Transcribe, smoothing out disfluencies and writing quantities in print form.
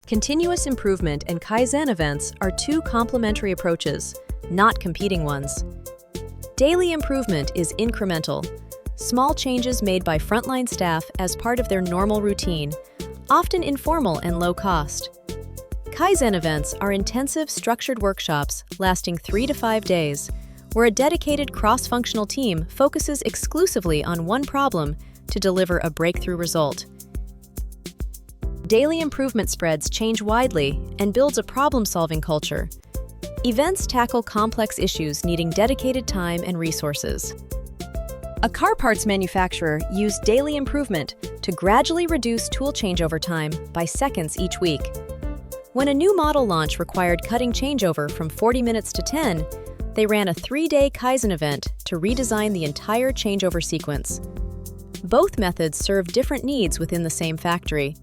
Continuous improvement and Kaizen events are two complementary approaches, not competing ones. Daily improvement is incremental, small changes made by frontline staff as part of their normal routine, often informal and low cost. Kaizen events are intensive, structured workshops lasting 3 to 5 days, where a dedicated cross-functional team focuses exclusively on one problem to deliver a breakthrough result. Daily improvement spreads change widely and builds a problem-solving culture. Events tackle complex issues needing dedicated time and resources. A car parts manufacturer used daily improvement to gradually reduce tool changeover time by seconds each week. When a new model launch required cutting changeover from 40 minutes to 10, they ran a 3-day Kaizen event to redesign the entire changeover sequence. Both methods serve different needs within the same factory.